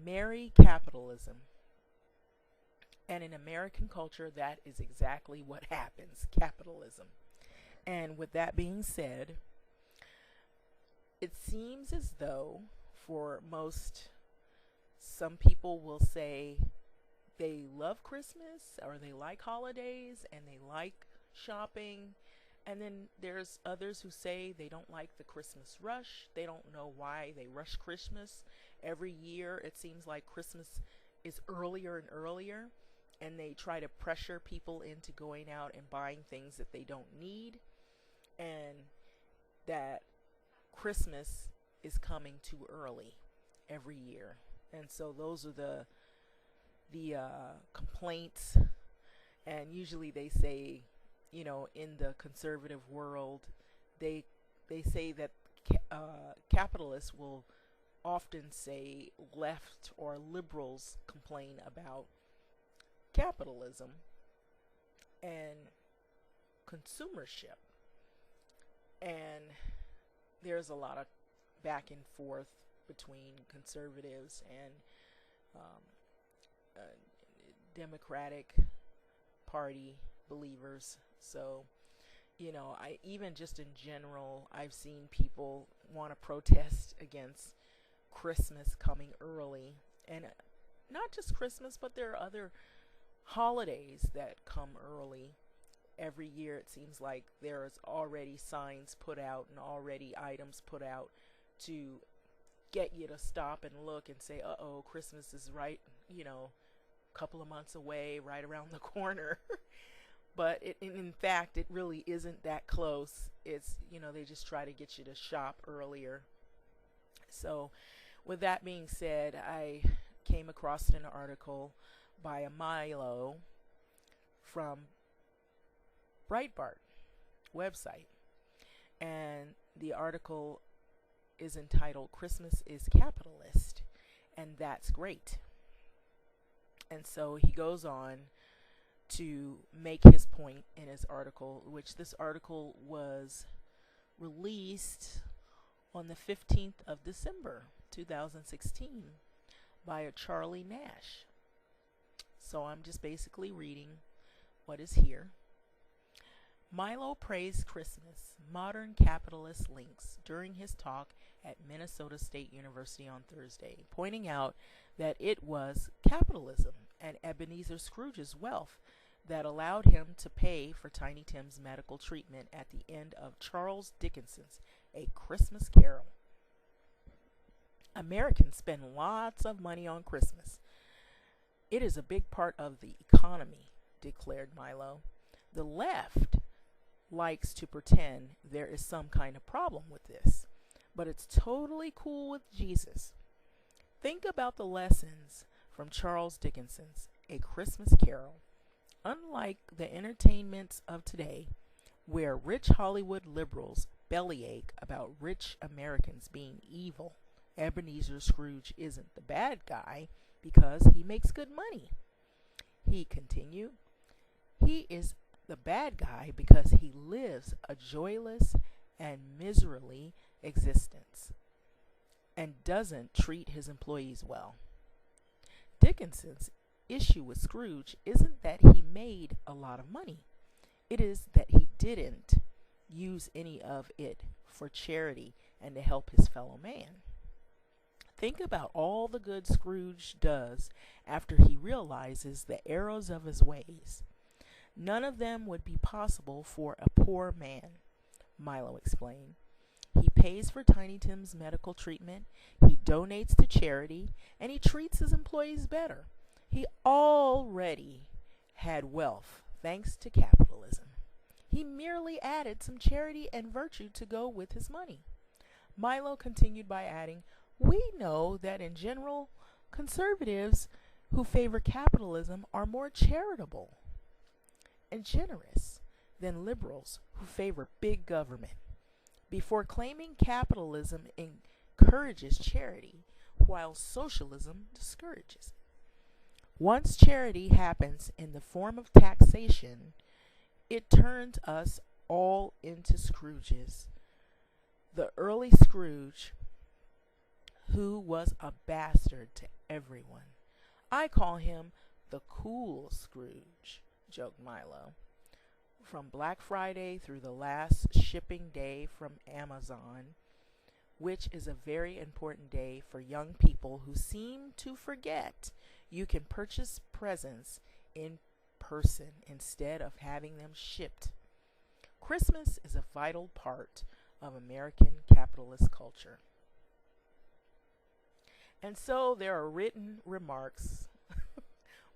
Marry capitalism. And in American culture, that is exactly what happens, capitalism. And with that being said, it seems as though for most, some people will say they love Christmas or they like holidays and they like shopping. And then there's others who say they don't like the Christmas rush. They don't know why they rush Christmas. Every year it seems like Christmas is earlier and earlier, and they try to pressure people into going out and buying things that they don't need, and that Christmas is coming too early every year. And so those are the complaints. And usually they say, in the conservative world, they say that capitalists will often say left or liberals complain about capitalism and consumership. And there's a lot of back and forth between conservatives and uh, Democratic Party believers. So, I even just in general, I've seen people want to protest against Christmas coming early. And not just Christmas, but there are other holidays that come early. Every year it seems like there's already signs put out and already items put out to get you to stop and look and say, uh-oh, Christmas is right, a couple of months away, right around the corner. But in fact, it really isn't that close. It's, they just try to get you to shop earlier. So with that being said, I came across an article by a Milo from Breitbart website. And the article is entitled "Christmas is Capitalist," and that's great. And so he goes on to make his point in his article, which this article was released on the 15th of December 2016 by a Charlie Nash. So I'm just basically reading what is here. Milo praised Christmas, modern capitalist links during his talk at Minnesota State University on Thursday, pointing out that it was capitalism and Ebenezer Scrooge's wealth that allowed him to pay for Tiny Tim's medical treatment at the end of Charles Dickens's A Christmas Carol. Americans spend lots of money on Christmas. It is a big part of the economy, declared Milo. The left likes to pretend there is some kind of problem with this, but it's totally cool with Jesus. Think about the lessons from Charles Dickens's A Christmas Carol. Unlike the entertainments of today, where rich Hollywood liberals bellyache about rich Americans being evil, Ebenezer Scrooge isn't the bad guy because he makes good money. He continued, he is the bad guy because he lives a joyless and miserly existence and doesn't treat his employees well. Dickinson's issue with Scrooge isn't that he made a lot of money. It is that he didn't use any of it for charity and to help his fellow man. Think about all the good Scrooge does after he realizes the errors of his ways. None of them would be possible for a poor man, Milo explained. He pays for Tiny Tim's medical treatment, he donates to charity, and he treats his employees better. He already had wealth thanks to capitalism. He merely added some charity and virtue to go with his money. Milo continued by adding, we know that in general, conservatives who favor capitalism are more charitable and generous than liberals who favor big government. Before claiming capitalism encourages charity, while socialism discourages it. Once charity happens in the form of taxation, it turns us all into Scrooges. The early Scrooge, who was a bastard to everyone. I call him the cool Scrooge, joked Milo. From Black Friday through the last shipping day from Amazon, which is a very important day for young people who seem to forget you can purchase presents in person instead of having them shipped. Christmas is a vital part of American capitalist culture. And so there are written remarks,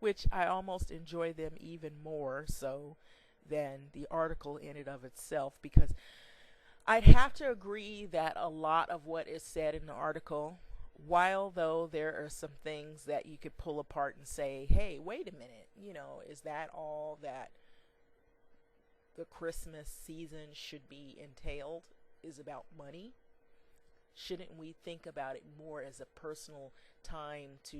which I almost enjoy them even more so than the article in and of itself, because I'd have to agree that a lot of what is said in the article, while though there are some things that you could pull apart and say, hey, wait a minute, is that all that the Christmas season should be entailed, is about money? Shouldn't we think about it more as a personal time to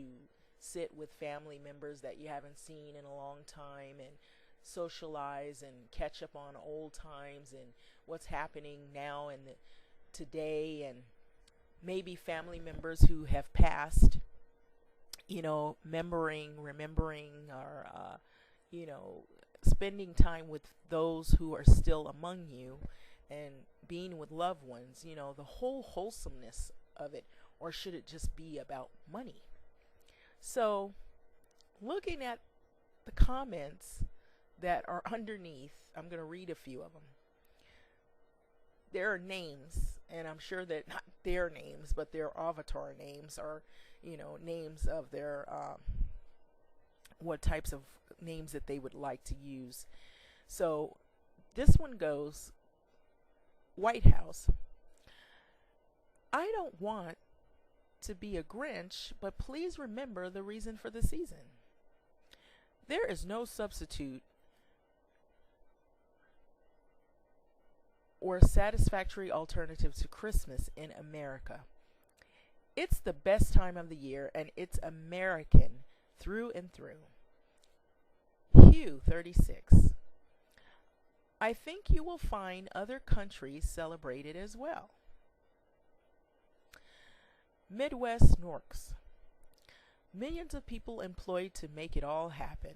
sit with family members that you haven't seen in a long time and socialize and catch up on old times and what's happening now and today, and maybe family members who have passed, remembering, or spending time with those who are still among you and being with loved ones, the whole wholesomeness of it, or should it just be about money? So, looking at the comments that are underneath, I'm going to read a few of them. There are names, and I'm sure that not their names, but their avatar names, or names of their what types of names that they would like to use. So this one goes, White House. I don't want to be a Grinch, but please remember the reason for the season. There is no substitute or satisfactory alternative to Christmas in America. It's the best time of the year, and it's American through and through. Hugh, 36. I think you will find other countries celebrate it as well. Midwest Norks. Millions of people employed to make it all happen,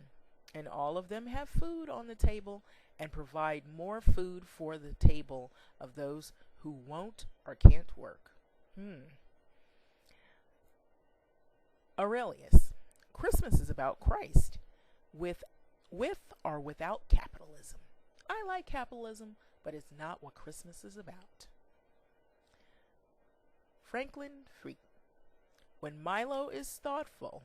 and all of them have food on the table and provide more food for the table of those who won't or can't work. Aurelius. Christmas is about Christ, with or without capitalism. I like capitalism, but it's not what Christmas is about. Franklin Freak. When Milo is thoughtful,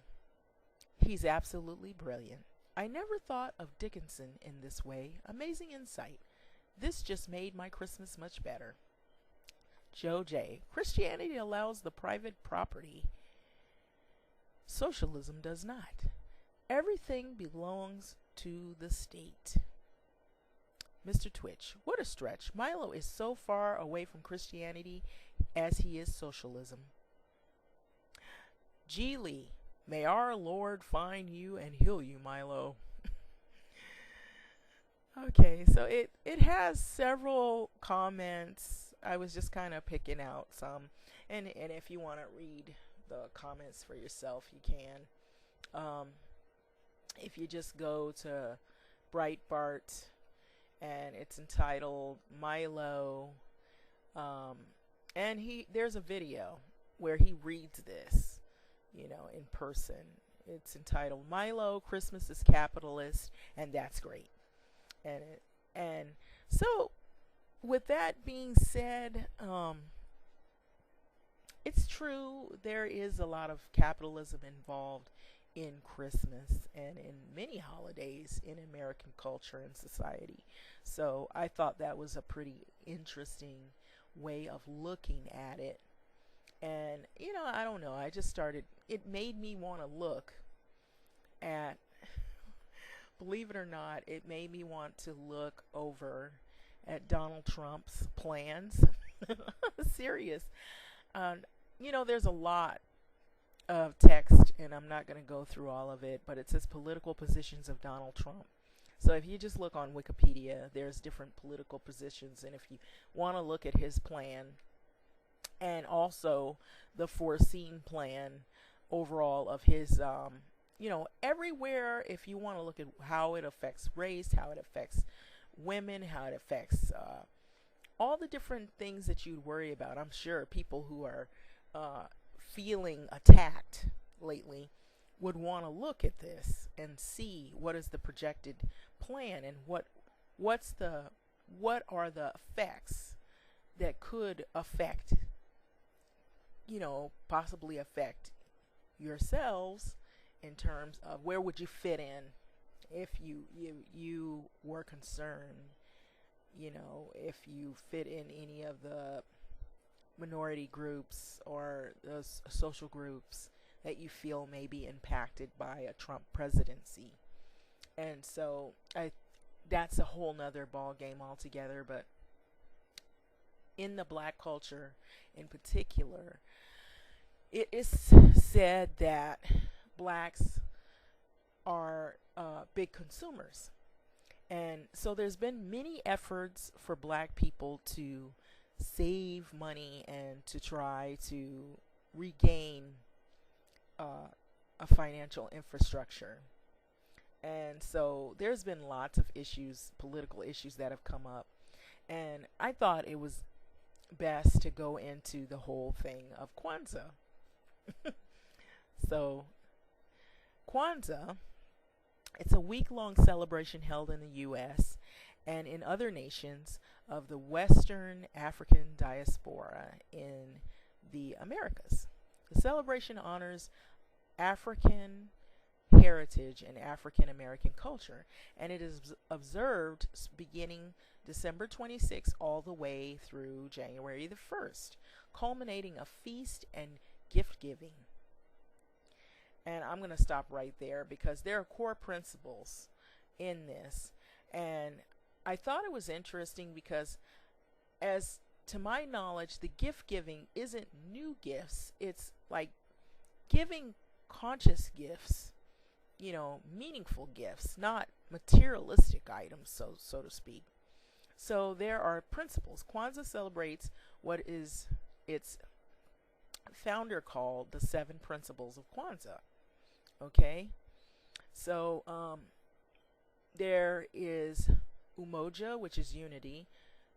he's absolutely brilliant. I never thought of Dickinson in this way. Amazing insight. This just made my Christmas much better. Joe J. Christianity allows the private property. Socialism does not. Everything belongs to the state. Mr. Twitch. What a stretch. Milo is so far away from Christianity as he is socialism. G. Lee. May our Lord find you and heal you, Milo. Okay, so it has several comments. I was just kind of picking out some. And if you want to read the comments for yourself, you can. If you just go to Breitbart, and it's entitled Milo, and there's a video where he reads this, in person. It's entitled Milo, Christmas is Capitalist, and that's great. And so, with that being said, it's true, there is a lot of capitalism involved in Christmas and in many holidays in American culture and society. So I thought that was a pretty interesting way of looking at it. And, I don't know, it made me want to look at, believe it or not, it made me want to look over at Donald Trump's plans. Serious. There's a lot of text, and I'm not going to go through all of it, but it says political positions of Donald Trump. So if you just look on Wikipedia, there's different political positions, and if you want to look at his plan, and also the foreseen plan overall of his, everywhere. If you want to look at how it affects race, how it affects women, how it affects all the different things that you'd worry about. I'm sure people who are feeling attacked lately would want to look at this and see what is the projected plan, and what are the effects that could affect, possibly affect yourselves, in terms of where would you fit in if you were concerned, if you fit in any of the minority groups or those social groups that you feel may be impacted by a Trump presidency. And so that's a whole nother ball game altogether. But in the black culture in particular, it is said that blacks are big consumers. And so there's been many efforts for black people to save money and to try to regain a financial infrastructure. And so there's been lots of issues, political issues, that have come up. And I thought it was best to go into the whole thing of Kwanzaa. So, Kwanzaa, it's a week-long celebration held in the U.S. and in other nations of the Western African diaspora in the Americas. The celebration honors African heritage and African American culture, and it is observed beginning December 26th all the way through January the 1st, culminating a feast and gift giving. And I'm going to stop right there because there are core principles in this. And I thought it was interesting because, as to my knowledge, the gift giving isn't new gifts. It's like giving conscious gifts, meaningful gifts, not materialistic items, so to speak. So there are principles. Kwanzaa celebrates what is its founder called the 7 principles of Kwanzaa. Okay, so there is umoja, which is unity,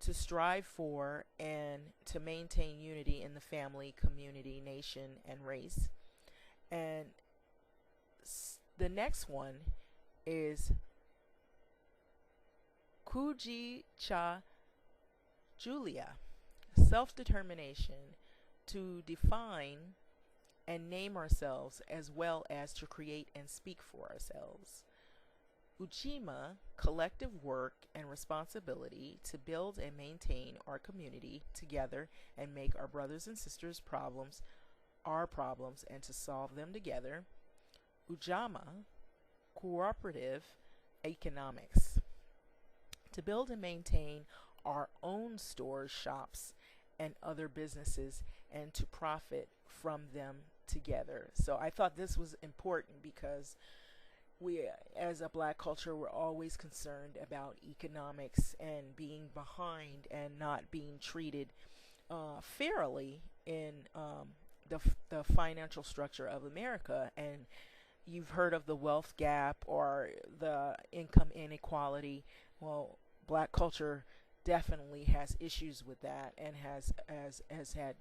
to strive for and to maintain unity in the family, community, nation, and race. And the next one is kuji cha Julia, self-determination, to define and name ourselves as well as to create and speak for ourselves. Ujima, collective work and responsibility to build and maintain our community together and make our brothers and sisters' problems our problems and to solve them together. Ujama, cooperative economics, to build and maintain our own stores, shops, and other businesses and to profit from them together. So I thought this was important because we, as a black culture, we're always concerned about economics and being behind and not being treated fairly in the financial structure of America. And you've heard of the wealth gap or the income inequality. Well, black culture definitely has issues with that and has had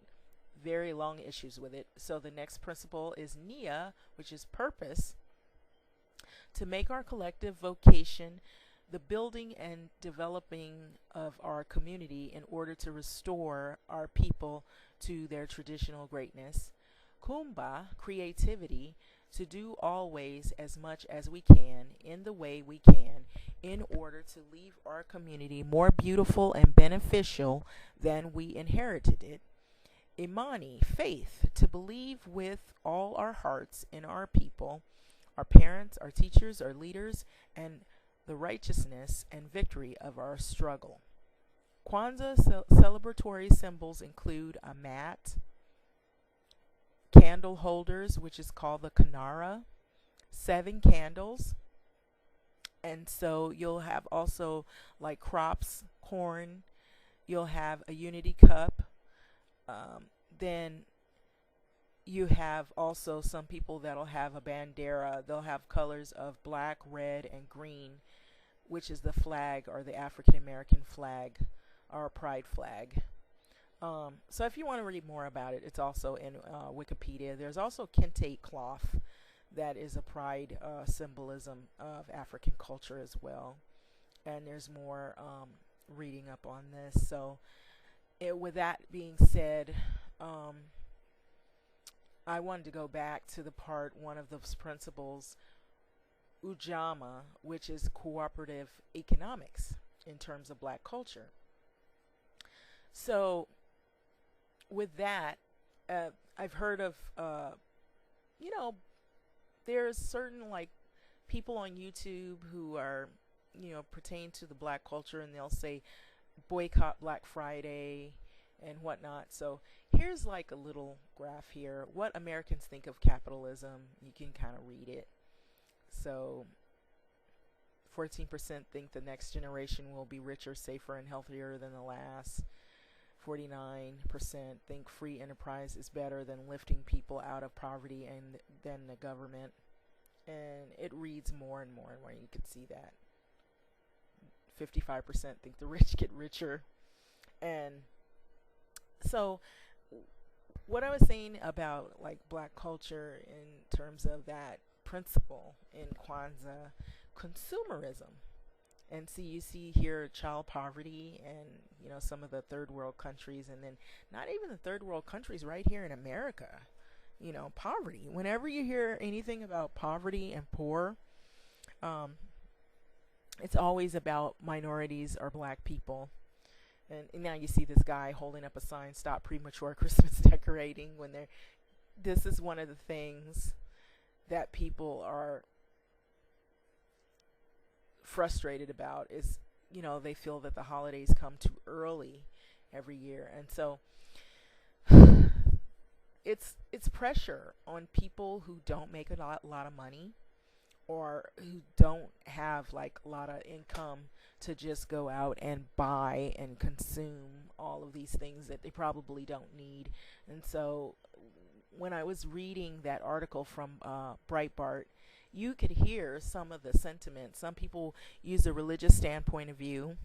very long issues with it. So the next principle is Nia, which is purpose, to make our collective vocation the building and developing of our community in order to restore our people to their traditional greatness. Kumba, creativity, to do always as much as we can in the way we can in order to leave our community more beautiful and beneficial than we inherited it. Imani, faith, to believe with all our hearts in our people, our parents, our teachers, our leaders, and the righteousness and victory of our struggle. Kwanzaa celebratory symbols include a mat, candle holders, which is called the Kanara, 7 candles, and so you'll have also like crops, corn, you'll have a unity cup, then you have also some people that'll have a bandera. They'll have colors of black, red, and green, which is the flag, or the African American flag, or pride flag. So if you want to read more about it, it's also in Wikipedia. There's also kente cloth, that is a pride symbolism of African culture as well. And there's more reading up on this. So with that being said, I wanted to go back to the part, one of those principles, Ujamaa, which is cooperative economics in terms of black culture. So with that, I've heard of, there's certain like people on YouTube who are, pertain to the black culture, and they'll say boycott Black Friday and whatnot. So here's like a little graph here. What Americans think of capitalism. You can kind of read it. So 14% think the next generation will be richer, safer, and healthier than the last. 49% think free enterprise is better than lifting people out of poverty and than the government. And it reads more and more and more. You can see that. 55% think the rich get richer. And so what I was saying about like black culture in terms of that principle in Kwanzaa, consumerism. And see, you see here child poverty and, some of the third world countries, and then not even the third world countries, right here in America, poverty. Whenever you hear anything about poverty and poor, it's always about minorities or black people. And now you see this guy holding up a sign, "Stop premature Christmas decorating," when this is one of the things that people are frustrated about, is they feel that the holidays come too early every year. And so it's pressure on people who don't make a lot of money, or who don't have like a lot of income, to just go out and buy and consume all of these things that they probably don't need. And so when I was reading that article from Breitbart, you could hear some of the sentiment. Some people use a religious standpoint of view,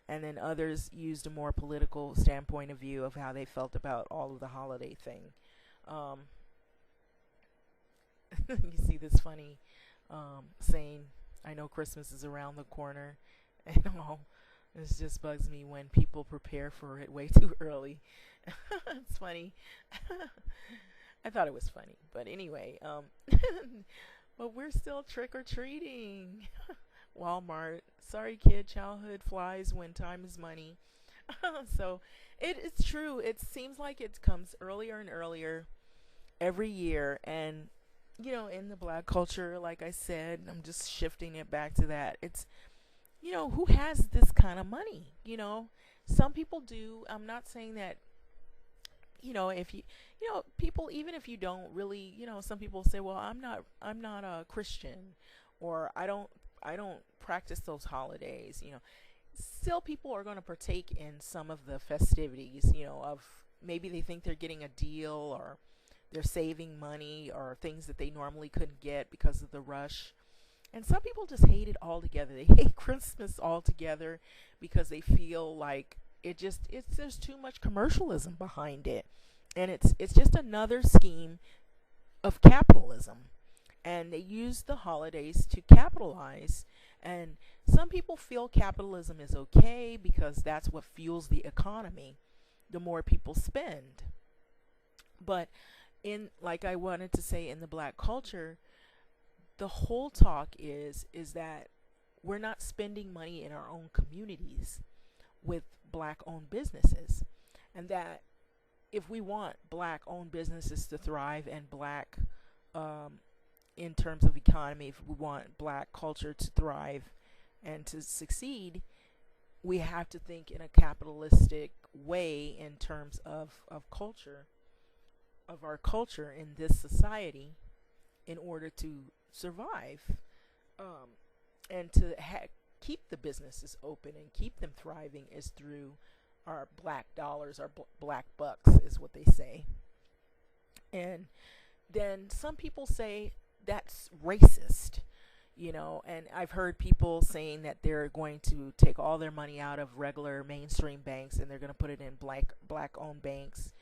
and then others used a more political standpoint of view of how they felt about all of the holiday thing. You see this funny saying, "I know Christmas is around the corner," and this just bugs me when people prepare for it way too early. It's funny. I thought it was funny, but anyway, but we're still trick-or-treating. Walmart. Sorry, kid, childhood flies when time is money. So it's true. It seems like it comes earlier and earlier every year. And, in the black culture, like I said, I'm just shifting it back to that. It's, who has this kind of money? Some people do. I'm not saying that, if you, people, even if you don't really, some people say, well, I'm not a Christian, or I don't practice those holidays. Still people are going to partake in some of the festivities, of maybe they think they're getting a deal, or they're saving money, or things that they normally couldn't get because of the rush. And some people just hate it altogether. They hate Christmas altogether because they feel like there's too much commercialism behind it. And it's just another scheme of capitalism. And they use the holidays to capitalize. And some people feel capitalism is okay because that's what fuels the economy, the more people spend. But like I wanted to say, in the black culture, the whole talk is that we're not spending money in our own communities with black-owned businesses. And that if we want black-owned businesses to thrive, and black, in terms of economy, if we want black culture to thrive and to succeed, we have to think in a capitalistic way in terms of culture, of our culture in this society, in order to survive, and to keep the businesses open and keep them thriving, is through our black dollars, our black bucks, is what they say. And then some people say that's racist, and I've heard people saying that they're going to take all their money out of regular mainstream banks and they're going to put it in black owned banks.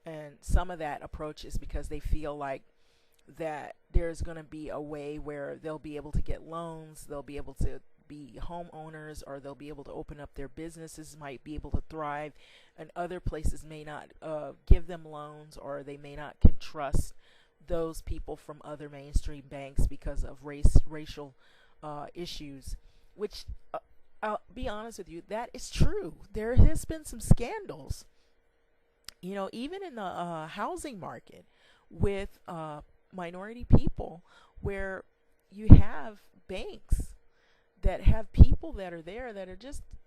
And some of that approach is because they feel like that there's going to be a way where they'll be able to get loans, they'll be able to be homeowners, or they'll be able to open up their businesses, might be able to thrive, and other places may not give them loans, or they may not can trust those people from other mainstream banks because of racial issues, which I'll be honest with you, that is true. There has been some scandals, even in the housing market with minority people, where you have banks that have people that are there that are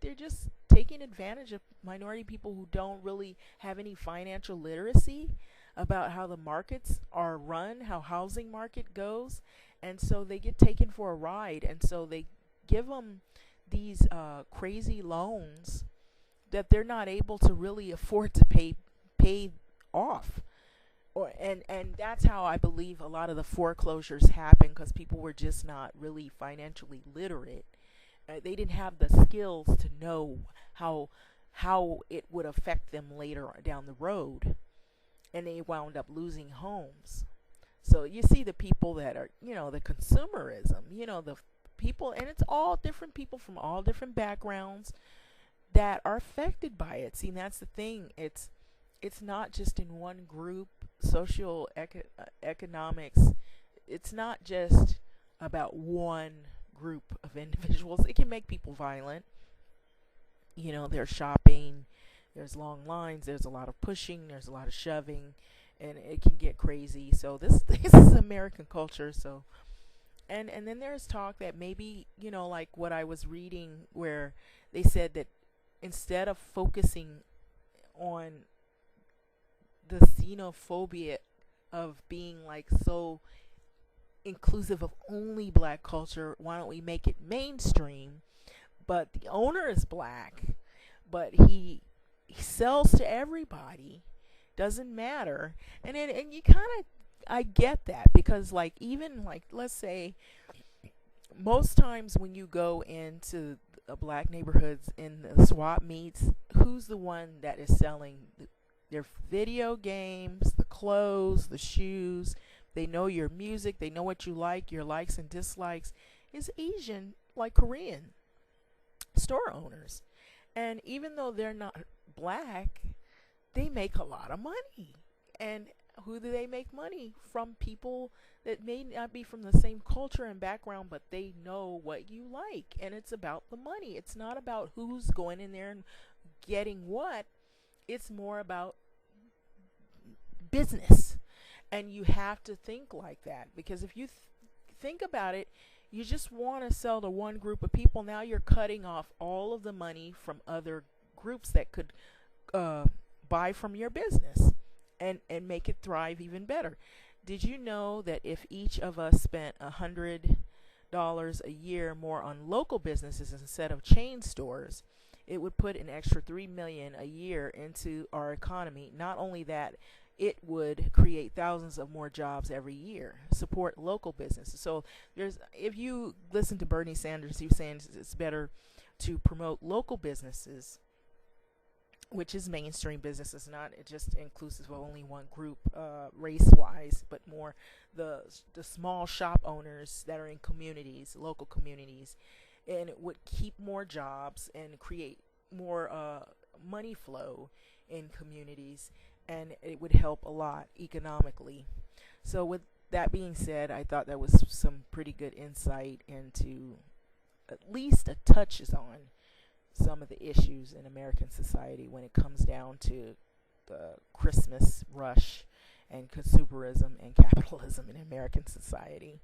they're just taking advantage of minority people who don't really have any financial literacy about how the markets are run, how housing market goes, and so they get taken for a ride, and so they give them these crazy loans that they're not able to really afford to pay off. And that's how I believe a lot of the foreclosures happen, because people were just not really financially literate. They didn't have the skills to know how it would affect them later down the road, and they wound up losing homes. So you see the people that are, the consumerism, the people, and it's all different people from all different backgrounds that are affected by it. See, that's the thing. It's not just in one group. Social economics, it's not just about one group of individuals. It can make people violent. They're shopping, there's long lines, there's a lot of pushing, there's a lot of shoving, and it can get crazy. So this is American culture. So and then there's talk that maybe, like what I was reading, where they said that instead of focusing on the xenophobia of being like so inclusive of only black culture, why don't we make it mainstream? But the owner is black, but he sells to everybody, doesn't matter. And you kind of, I get that, because like, even like, let's say most times when you go into black neighborhoods in the swap meets, who's the one that is selling their video games, the clothes, the shoes? They know your music, they know what you like, your likes and dislikes. Is Asian, like Korean store owners. And even though they're not black, they make a lot of money. And who do they make money from? People that may not be from the same culture and background, but they know what you like. And it's about the money. It's not about who's going in there and getting what. It's more about business. And you have to think like that, because if you think about it, you just want to sell to one group of people. Now you're cutting off all of the money from other groups that could buy from your business and make it thrive even better. Did you know that if each of us spent $100 a year more on local businesses instead of chain stores, it would put an extra $3 million a year into our economy? Not only that, it would create thousands of more jobs every year. Support local businesses. So if you listen to Bernie Sanders, he was saying it's better to promote local businesses, which is mainstream businesses, not just inclusive of only one group race-wise, but more the small shop owners that are in communities, local communities. And it would keep more jobs and create more money flow in communities, and it would help a lot economically. So with that being said, I thought that was some pretty good insight into at least a touches on some of the issues in American society when it comes down to the Christmas rush and consumerism and capitalism in American society.